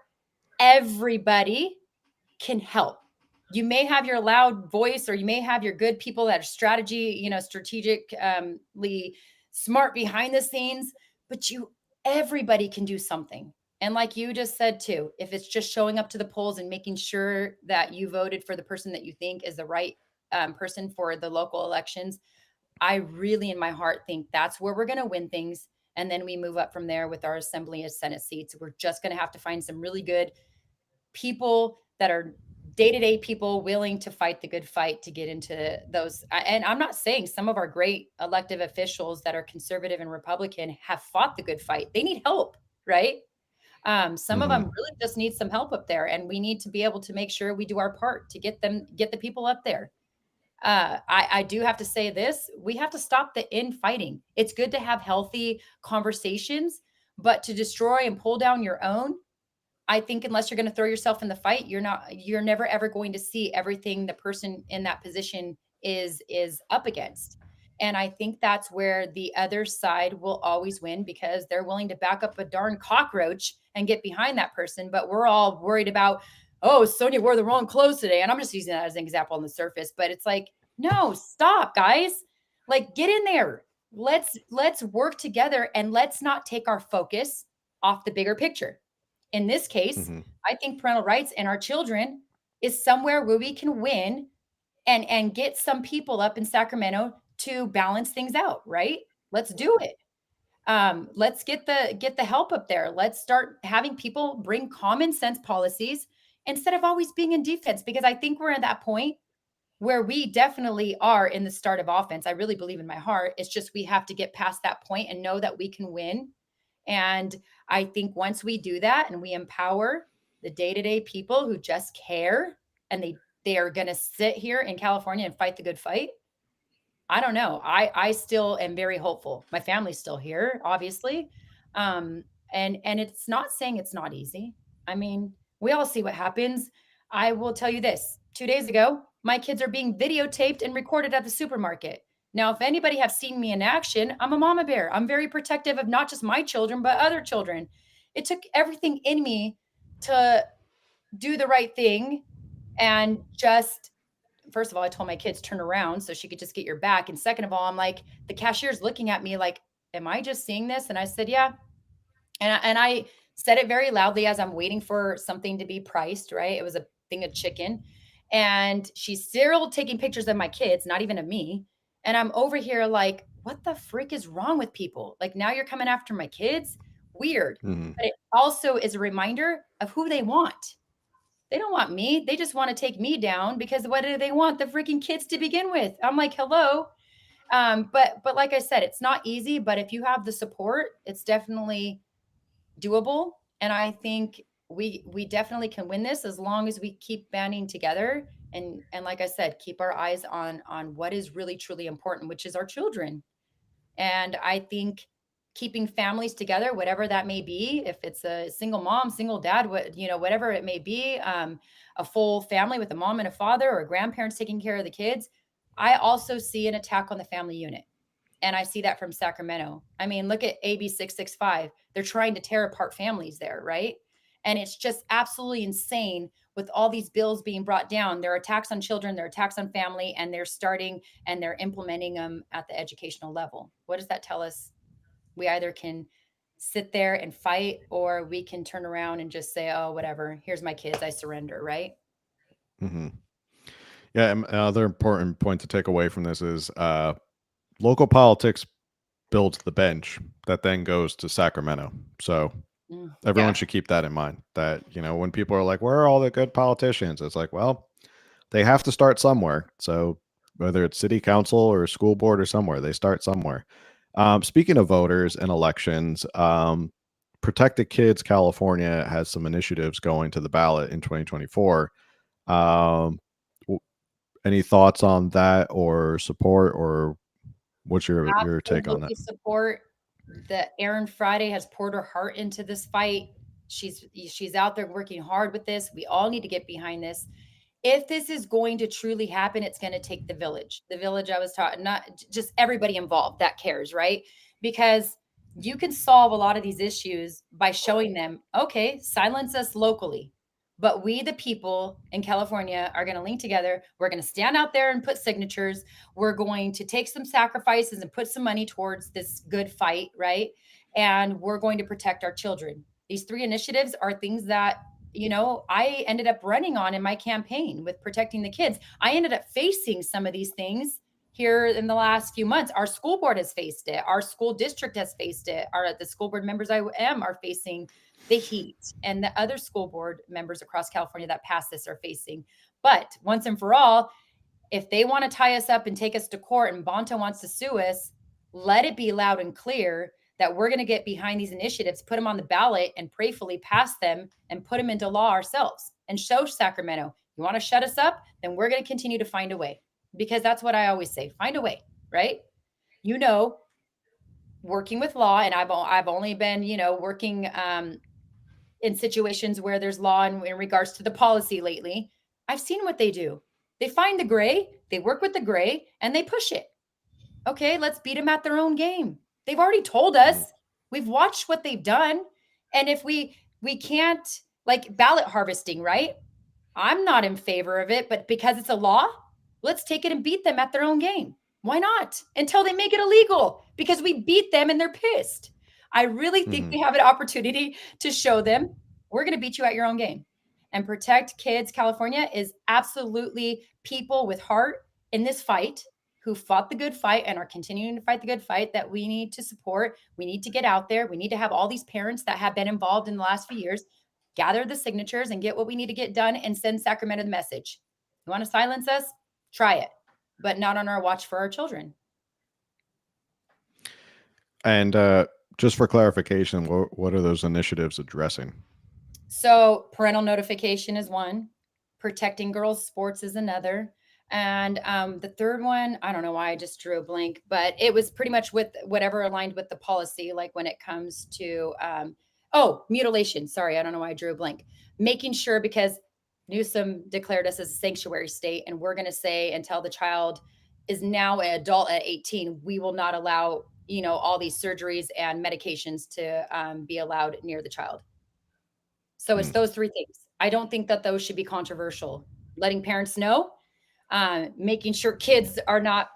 everybody can help. You may have your loud voice, or you may have your good people that are strategically smart behind the scenes, but everybody can do something. And like you just said too, if it's just showing up to the polls and making sure that you voted for the person that you think is the right person for the local elections, I really, in my heart, think that's where we're going to win things. And then we move up from there with our assembly and Senate seats. We're just going to have to find some really good people that are day-to-day people willing to fight the good fight to get into those. And I'm not saying some of our great elected officials that are conservative and Republican have fought the good fight. They need help, right? Some of Hmm. them really just need some help up there, and we need to be able to make sure we do our part to get the people up there. I do have to say this: we have to stop the infighting. It's good to have healthy conversations, but to destroy and pull down your own, I think unless you're going to throw yourself in the fight, you're never ever going to see everything the person in that position is up against. And I think that's where the other side will always win because they're willing to back up a darn cockroach and get behind that person. But we're all worried about, oh, Sonia wore the wrong clothes today. And I'm just using that as an example on the surface, but it's like, no, stop, guys. Like get in there. Let's work together and let's not take our focus off the bigger picture. In this case, Hmm. I think parental rights and our children is somewhere where we can win and get some people up in Sacramento to balance things out, right? Let's do it. Let's get the help up there. Let's start having people bring common sense policies instead of always being in defense because I think we're at that point where we definitely are in the start of offense. I really believe in my heart. It's just we have to get past that point and know that we can win. And I think once we do that and we empower the day-to-day people who just care and they are going to sit here in California and fight the good fight. I don't know. I still am very hopeful. My family's still here, obviously. Um, and it's not saying it's not easy. I mean, we all see what happens. I will tell you this. 2 days ago, my kids are being videotaped and recorded at the supermarket. Now, if anybody have seen me in action, I'm a mama bear. I'm very protective of not just my children, but other children. It took everything in me to do the right thing and just first of all, I told my kids turn around so she could just get your back. And second of all, I'm like, the cashier's looking at me like, am I just seeing this? And I said, yeah. And I said it very loudly as I'm waiting for something to be priced, right? It was a thing of chicken. And she's still taking pictures of my kids, not even of me. And I'm over here like, what the frick is wrong with people? Like now you're coming after my kids? Weird. Hmm. But it also is a reminder of who they want. They don't want me. They just want to take me down because what do they want? The freaking kids to begin with. I'm like, hello. But like I said, it's not easy, but if you have the support, it's definitely doable. And I think we definitely can win this as long as we keep banding together and like I said, keep our eyes on what is really truly important, which is our children. And I think keeping families together, whatever that may be, if it's a single mom, single dad, whatever it may be, a full family with a mom and a father or grandparents taking care of the kids. I also see an attack on the family unit. And I see that from Sacramento. I mean, look at AB 665. They're trying to tear apart families there, right? And it's just absolutely insane with all these bills being brought down. There are attacks on children, there are attacks on family, and they're starting and they're implementing them at the educational level. What does that tell us? We either can sit there and fight, or we can turn around and just say, oh, whatever, here's my kids, I surrender, right? Hmm. Yeah. And another important point to take away from this is local politics builds the bench that then goes to Sacramento. So everyone Yeah. should keep that in mind that, when people are like, where are all the good politicians? It's like, well, they have to start somewhere. So whether it's city council or school board or somewhere, they start somewhere. Speaking of voters and elections, Protect the Kids California has some initiatives going to the ballot in 2024. Um, w- any thoughts on that or support, or what's your take on that? Absolutely support. The Aaron Friday has poured her heart into this fight. She's out there working hard with this. We all need to get behind this. If this is going to truly happen, it's going to take the village. The village I was taught, not just everybody involved that cares, right? Because you can solve a lot of these issues by showing them, okay, silence us locally. But we, the people in California, are going to link together. We're going to stand out there and put signatures. We're going to take some sacrifices and put some money towards this good fight, right? And we're going to protect our children These 3 initiatives are things that, I ended up running on in my campaign with protecting the kids. I ended up facing some of these things here in the last few months. Our school board has faced it. Our school district has faced it. The school board members I am are facing the heat, and the other school board members across California that passed this are facing. But once and for all, if they want to tie us up and take us to court and Bonta wants to sue us, let it be loud and clear that we're going to get behind these initiatives, put them on the ballot, and prayerfully pass them and put them into law ourselves and show Sacramento, you want to shut us up, then we're going to continue to find a way. Because that's what I always say, find a way, right? Working with law, and I've only been, working in situations where there's law in regards to the policy lately. I've seen what they do. They find the gray, they work with the gray, and they push it. Okay, let's beat them at their own game. They've already told us. We've watched what they've done. And if we can't, like ballot harvesting, right? I'm not in favor of it, but because it's a law, let's take it and beat them at their own game. Why not? Until they make it illegal, because we beat them and they're pissed. I really think we have an opportunity to show them we're going to beat you at your own game. And Protect Kids California is absolutely people with heart in this fight who fought the good fight and are continuing to fight the good fight that we need to support. We need to get out there. We need to have all these parents that have been involved in the last few years gather the signatures and get what we need to get done and send Sacramento the message. You want to silence us? Try it, but not on our watch for our children. And just for clarification, what are those initiatives addressing? So parental notification is one, protecting girls' sports is another. And the third one, I don't know why I just drew a blank, but it was pretty much with whatever aligned with the policy, like when it comes to, mutilation. Sorry, I don't know why I drew a blank. Making sure, because Newsom declared us as a sanctuary state, and we're going to say until the child is now an adult at 18, we will not allow, all these surgeries and medications to be allowed near the child. So it's those 3 things. I don't think that those should be controversial. Letting parents know, making sure kids are not,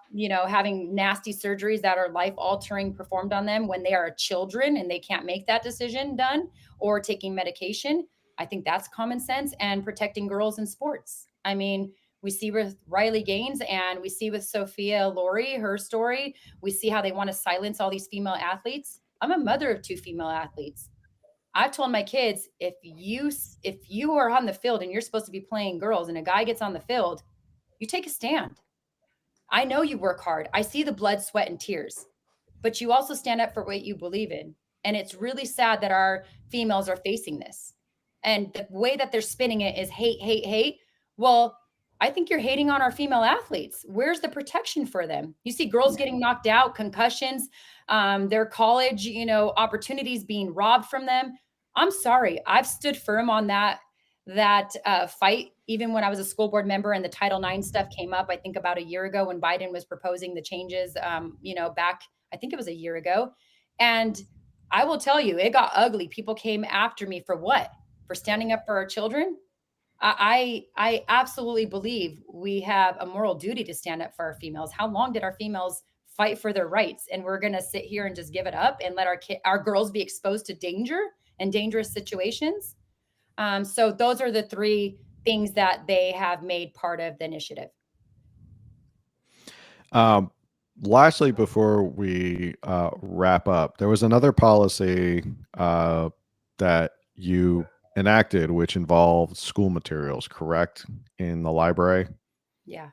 having nasty surgeries that are life altering performed on them when they are children and they can't make that decision done, or taking medication. I think that's common sense, and protecting girls in sports. I mean, we see with Riley Gaines and we see with Sophia Laurie, her story. We see how they want to silence all these female athletes. I'm a mother of 2 female athletes. I've told my kids, if you are on the field and you're supposed to be playing girls and a guy gets on the field, you take a stand. I know you work hard. I see the blood, sweat, and tears, but you also stand up for what you believe in. And it's really sad that our females are facing this. And the way that they're spinning it is hate, hate, hate. Well, I think you're hating on our female athletes. Where's the protection for them? You see girls getting knocked out, concussions, their college, opportunities being robbed from them. I'm sorry. I've stood firm on that fight, even when I was a school board member and the Title IX stuff came up, I think about a year ago when Biden was proposing the changes, back, I think it was a year ago. And I will tell you, it got ugly. People came after me for what? For standing up for our children. I absolutely believe we have a moral duty to stand up for our females. How long did our females fight for their rights? And we're going to sit here and just give it up and let our girls be exposed to danger and dangerous situations. So those are the 3 things that they have made part of the initiative. Lastly, before we wrap up, there was another policy that you enacted, which involved school materials, correct, in the library? Yeah.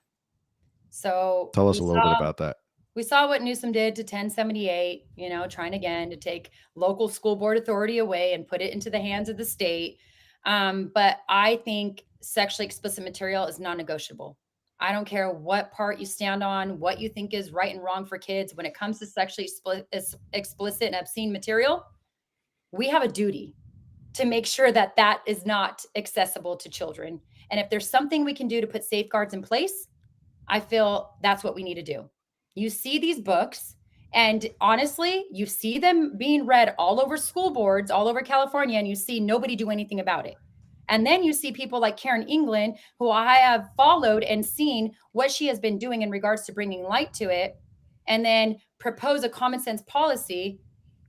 So tell us a little bit about that. We saw what Newsom did to 1078, trying again to take local school board authority away and put it into the hands of the state. But I think sexually explicit material is non-negotiable. I don't care what part you stand on, what you think is right and wrong for kids. When it comes to sexually explicit and obscene material, we have a duty to make sure that that is not accessible to children. And if there's something we can do to put safeguards in place, I feel that's what we need to do. You see these books, and honestly, you see them being read all over school boards, all over California, and you see nobody do anything about it. And then you see people like Karen England, who I have followed and seen what she has been doing in regards to bringing light to it, and then propose a common sense policy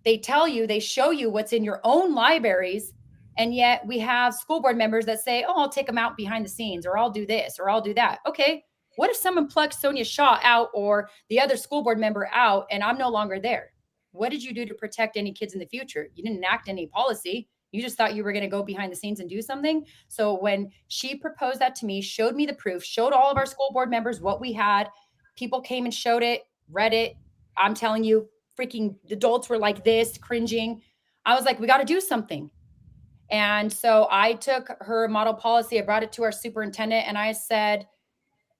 They tell you, they show you what's in your own libraries. And yet we have school board members that say, oh, I'll take them out behind the scenes, or I'll do this, or I'll do that. Okay. What if someone plucks Sonja Shaw out or the other school board member out and I'm no longer there? What did you do to protect any kids in the future? You didn't enact any policy. You just thought you were going to go behind the scenes and do something. So when she proposed that to me, showed me the proof, showed all of our school board members what we had, people came and showed it, read it. I'm telling you, freaking adults were like this, cringing. I was like, we got to do something. And so I took her model policy, I brought it to our superintendent, and I said,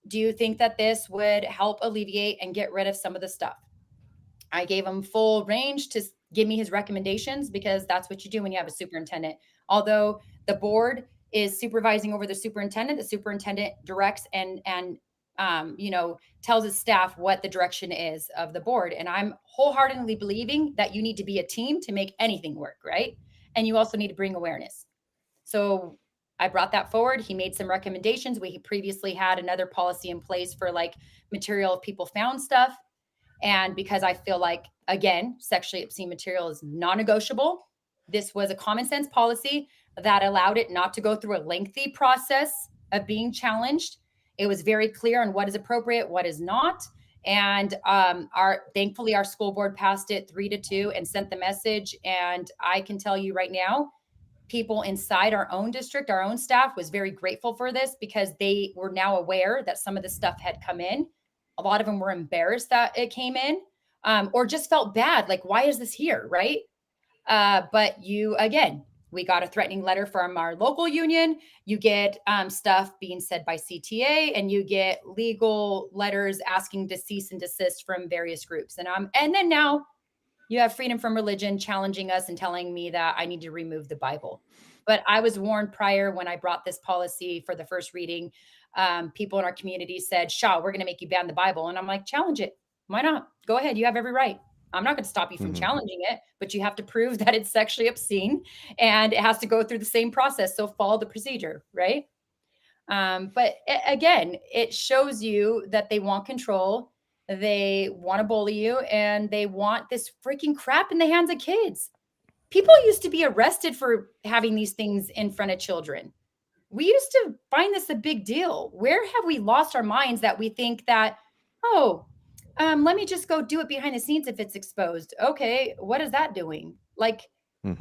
do you think that this would help alleviate and get rid of some of the stuff? I gave him full range to give me his recommendations, because that's what you do when you have a superintendent. Although the board is supervising over the superintendent directs and tells his staff what the direction is of the board. And I'm wholeheartedly believing that you need to be a team to make anything work, right? And you also need to bring awareness. So I brought that forward. He made some recommendations. We previously had another policy in place for like material if people found stuff. And because I feel like, again, sexually obscene material is non-negotiable, this was a common sense policy that allowed it not to go through a lengthy process of being challenged. It was very clear on what is appropriate, what is not. And thankfully, our school board passed it 3-2 and sent the message. And I can tell you right now, people inside our own district, our own staff was very grateful for this, because they were now aware that some of the stuff had come in. A lot of them were embarrassed that it came in, or just felt bad. Like, why is this here? Right. But we got a threatening letter from our local union. You get stuff being said by CTA, and you get legal letters asking to cease and desist from various groups. And then now you have Freedom from Religion challenging us and telling me that I need to remove the Bible. But I was warned prior, when I brought this policy for the first reading, people in our community said, Shaw, we're going to make you ban the Bible. And I'm like, challenge it. Why not? Go ahead. You have every right. I'm not going to stop you from challenging it, but you have to prove that it's sexually obscene, and it has to go through the same process. So follow the procedure, right? But again, it shows you that they want control. They want to bully you, and they want this freaking crap in the hands of kids. People used to be arrested for having these things in front of children. We used to find this a big deal. Where have we lost our minds that we think that, let me just go do it behind the scenes if it's exposed. Okay, what is that doing? Like,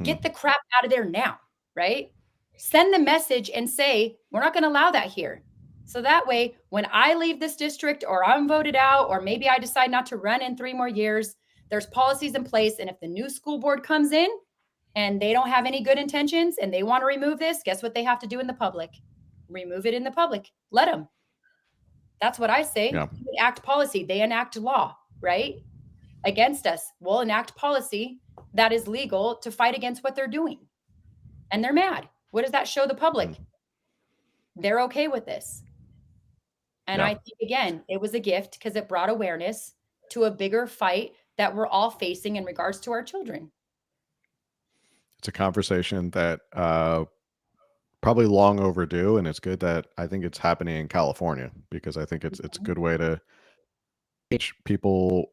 get the crap out of there now, right? Send the message and say, we're not going to allow that here. So that way, when I leave this district, or I'm voted out, or maybe I decide not to run in 3 more years, there's policies in place. And if the new school board comes in and they don't have any good intentions and they want to remove this, guess what they have to do in the public? Remove it in the public. Let them. That's what I say. Yeah. You enact policy. They enact law, right? Against us. We'll enact policy that is legal to fight against what they're doing. And they're mad. What does that show the public? They're okay with this. And I think, again, it was a gift, because it brought awareness to a bigger fight that we're all facing in regards to our children. It's a conversation that probably long overdue, and it's good that I think it's happening in California, because I think it's a good way to teach people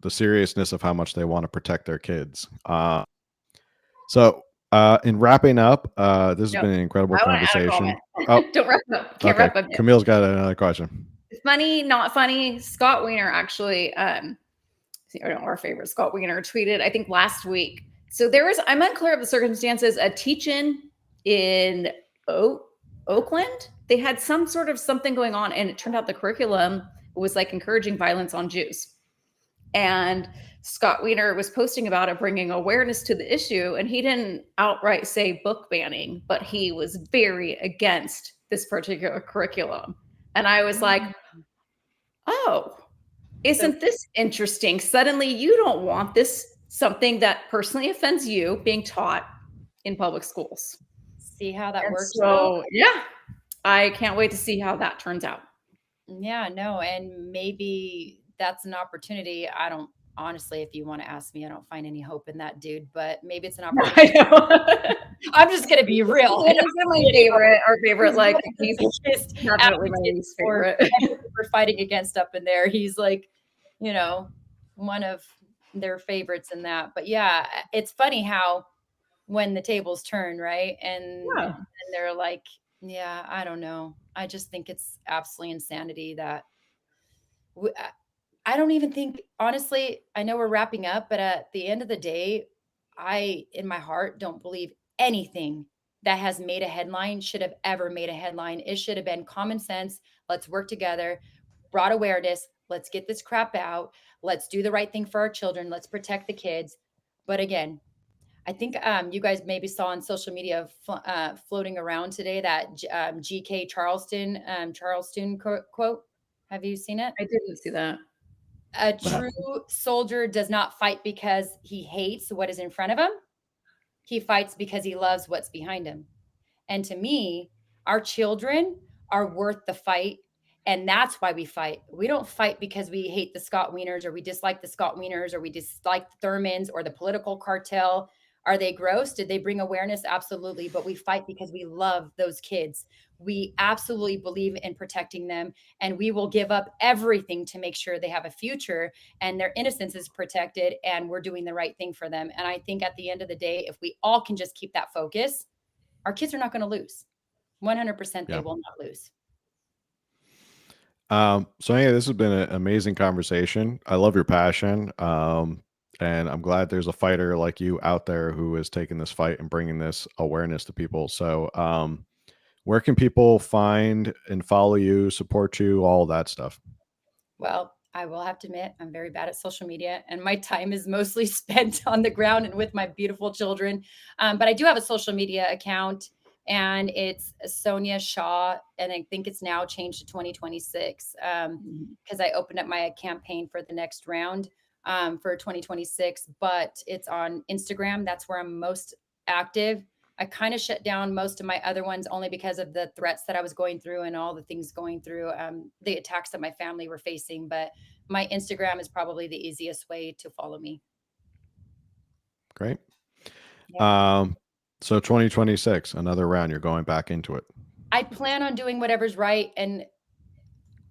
the seriousness of how much they want to protect their kids. So in wrapping up, this has been an incredible conversation. Don't wrap up. Can't wrap up. Camille's got another question. Funny, not funny. Scott Wiener actually, our favorite Scott Wiener tweeted, I think last week. So I'm unclear of the circumstances, a teach-in in Oakland. They had some sort of something going on, and it turned out the curriculum was like encouraging violence on Jews. And Scott Wiener was posting about it, bringing awareness to the issue. And he didn't outright say book banning, but he was very against this particular curriculum. And I was like, oh, isn't this interesting? Suddenly you don't want this, something that personally offends you, being taught in public schools. See how that works. So, yeah, I can't wait to see how that turns out. Yeah, no. And maybe that's an opportunity. I don't, honestly, if you want to ask me, I don't find any hope in that dude, but maybe it's an opportunity. I know. I'm just going to be real. He's my favorite, our favorite, like, he's just definitely my least favorite. We're fighting against up in there. He's like, one of they're favorites in that. But yeah, it's funny how when the tables turn, right? Yeah. And they're like, yeah, I don't know. I just think it's absolutely insanity that I don't even think, honestly, I know we're wrapping up, but at the end of the day, I, in my heart, don't believe anything that has made a headline should have ever made a headline. It should have been common sense. Let's work together, brought awareness. Let's get this crap out. Let's do the right thing for our children. Let's protect the kids. But again, I think you guys maybe saw on social media floating around today that GK Charleston quote. Have you seen it? I didn't see that. A true soldier does not fight because he hates what is in front of him. He fights because he loves what's behind him. And to me, our children are worth the fight. And that's why we fight. We don't fight because we hate the Scott Wieners or we dislike the Scott Wieners or we dislike the Thurmans or the political cartel. Are they gross? Did they bring awareness? Absolutely. But we fight because we love those kids. We absolutely believe in protecting them. And we will give up everything to make sure they have a future and their innocence is protected and we're doing the right thing for them. And I think at the end of the day, if we all can just keep that focus, our kids are not going to lose. 100% they Yeah. will not lose. So yeah, this has been an amazing conversation. I love your passion. And I'm glad there's a fighter like you out there who is taking this fight and bringing this awareness to people. So, where can people find and follow you, support you, all that stuff? Well, I will have to admit, I'm very bad at social media, and my time is mostly spent on the ground and with my beautiful children. But I do have a social media account, and it's Sonja Shaw, and I think it's now changed to 2026 because I opened up my campaign for the next round for 2026. But it's on Instagram. That's where I'm most active. I kind of shut down most of my other ones only because of the threats that I was going through and all the things going through, the attacks that my family were facing. But my Instagram is probably the easiest way to follow me. Great. Yeah. So 2026, another round, you're going back into it. I plan on doing whatever's right. And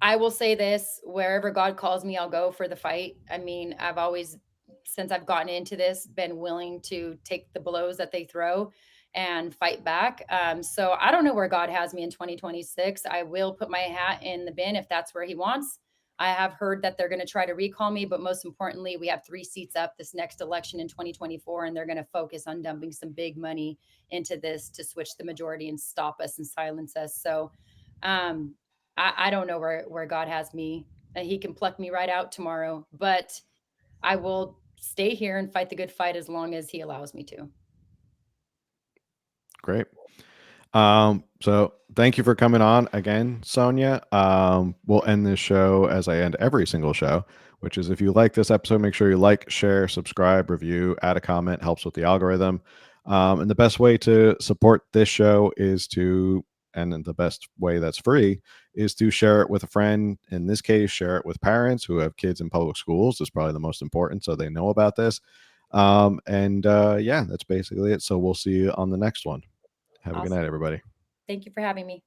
I will say this, wherever God calls me, I'll go for the fight. I mean, I've always, since I've gotten into this, been willing to take the blows that they throw and fight back. So I don't know where God has me in 2026. I will put my hat in the bin if that's where he wants. I have heard that they're going to try to recall me, but most importantly, we have 3 seats up this next election in 2024, and they're going to focus on dumping some big money into this to switch the majority and stop us and silence us. So, I don't know where God has me. He can pluck me right out tomorrow, but I will stay here and fight the good fight as long as he allows me to. Great. So thank you for coming on again, Sonia. We'll end this show as I end every single show, which is if you like this episode, make sure you like, share, subscribe, review, add a comment, helps with the algorithm. And the best way to support this show is to, and the best way that's free is to share it with a friend. In this case, share it with parents who have kids in public schools. That's probably the most important, so they know about this. Yeah, that's basically it. So we'll see you on the next one. Have a good Awesome. night, everybody. Thank you for having me.